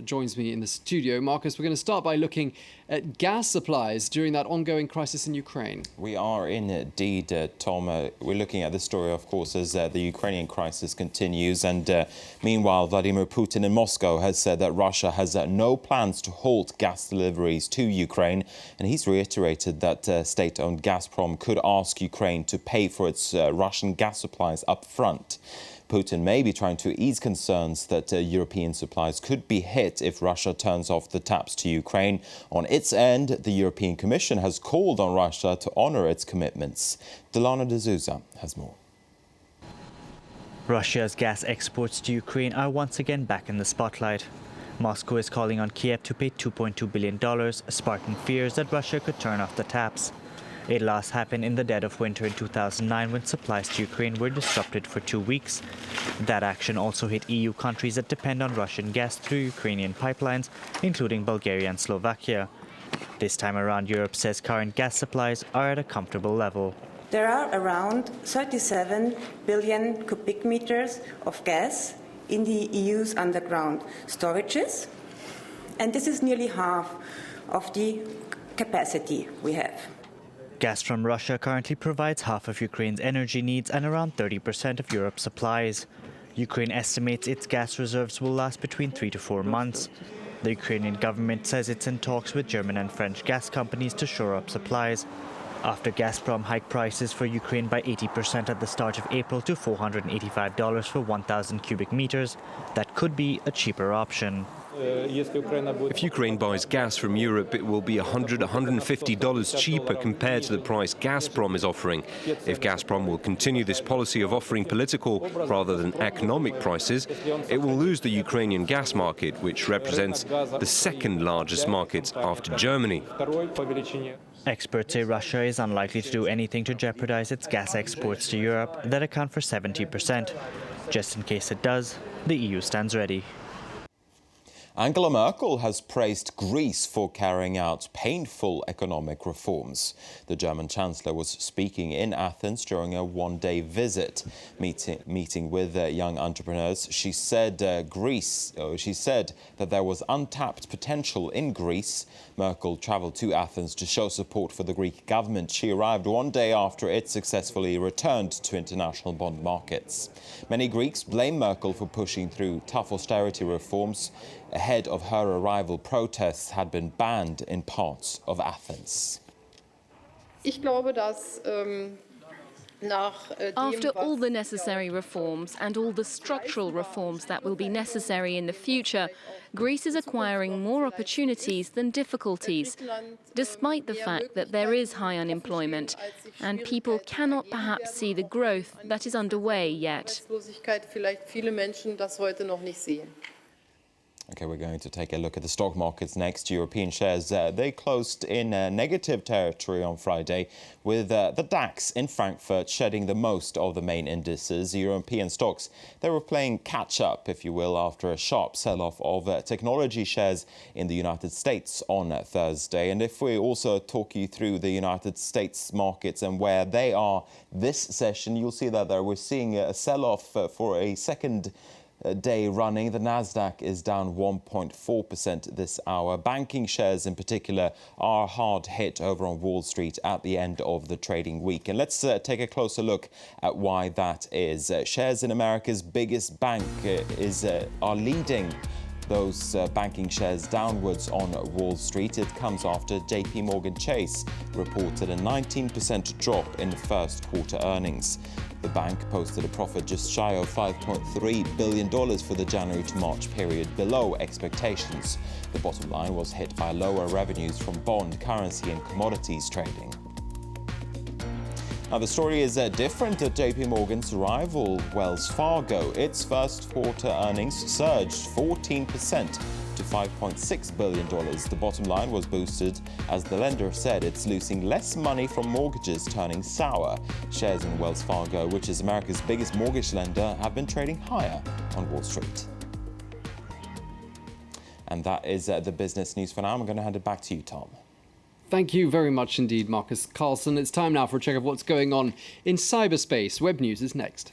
joins me in the studio. Marcus, we're going to start by looking at gas supplies during that ongoing crisis in Ukraine. We are indeed, Tom. We're looking at the story, of course, as the Ukrainian crisis continues. And meanwhile, Vladimir Putin in Moscow has said that Russia has no plans to halt gas deliveries to Ukraine. And he's reiterated that state-owned Gazprom could ask Ukraine to pay for its Russian gas supplies up front. Putin may be trying to ease concerns that European supplies could be hit if Russia turns off the taps to Ukraine. On its end, the European Commission has called on Russia to honour its commitments. Delano de Souza has more. Russia's gas exports to Ukraine are once again back in the spotlight. Moscow is calling on Kiev to pay $2.2 billion, sparking fears that Russia could turn off the taps. It last happened in the dead of winter in 2009 when supplies to Ukraine were disrupted for 2 weeks. That action also hit EU countries that depend on Russian gas through Ukrainian pipelines, including Bulgaria and Slovakia. This time around, Europe says current gas supplies are at a comfortable level. There are around 37 billion cubic meters of gas in the EU's underground storages, and this is nearly half of the capacity we have. Gas from Russia currently provides half of Ukraine's energy needs and around 30% of Europe's supplies. Ukraine estimates its gas reserves will last between 3 to 4 months. The Ukrainian government says it's in talks with German and French gas companies to shore up supplies. After Gazprom hiked prices for Ukraine by 80% at the start of April to $485 for 1,000 cubic meters, that could be a cheaper option. If Ukraine buys gas from Europe, it will be $100, $150 cheaper compared to the price Gazprom is offering. If Gazprom will continue this policy of offering political rather than economic prices, it will lose the Ukrainian gas market, which represents the second largest market after Germany. Experts say Russia is unlikely to do anything to jeopardize its gas exports to Europe that account for 70%. Just in case it does, the EU stands ready. Angela Merkel has praised Greece for carrying out painful economic reforms. The German Chancellor was speaking in Athens during a one-day visit, meeting with young entrepreneurs. She said that there was untapped potential in Greece. Merkel travelled to Athens to show support for the Greek government. She arrived one day after it successfully returned to international bond markets. Many Greeks blame Merkel for pushing through tough austerity reforms. Ahead of her arrival, protests had been banned in parts of Athens. After all the necessary reforms and all the structural reforms that will be necessary in the future, Greece is acquiring more opportunities than difficulties, despite the fact that there is high unemployment and people cannot perhaps see the growth that is underway yet. OK, we're going to take a look at the stock markets next. European shares, they closed in negative territory on Friday, with the DAX in Frankfurt shedding the most of the main indices. European stocks, they were playing catch-up, if you will, after a sharp sell-off of technology shares in the United States on Thursday. And if we also talk you through the United States markets and where they are this session, you'll see that we're seeing a sell-off for a second day running. The Nasdaq is down 1.4% this hour. Banking shares in particular are hard hit over on Wall Street at the end of the trading week. And let's take a closer look at why that is. Shares in America's biggest bank are leading those banking shares downwards on Wall Street. It comes after JP Morgan Chase reported a 19% drop in the first quarter earnings. The bank posted a profit just shy of $5.3 billion for the January to March period, below expectations. The bottom line was hit by lower revenues from bond, currency and commodities trading. Now, the story is different at JP Morgan's rival, Wells Fargo. Its first quarter earnings surged 14% to $5.6 billion. The bottom line was boosted as the lender said it's losing less money from mortgages turning sour. Shares in Wells Fargo, which is America's biggest mortgage lender, have been trading higher on Wall Street. And that is the business news for now. I'm going to hand it back to you, Tom. Thank you very much indeed, Marcus Carlson. It's time now for a check of what's going on in cyberspace. Web News is next.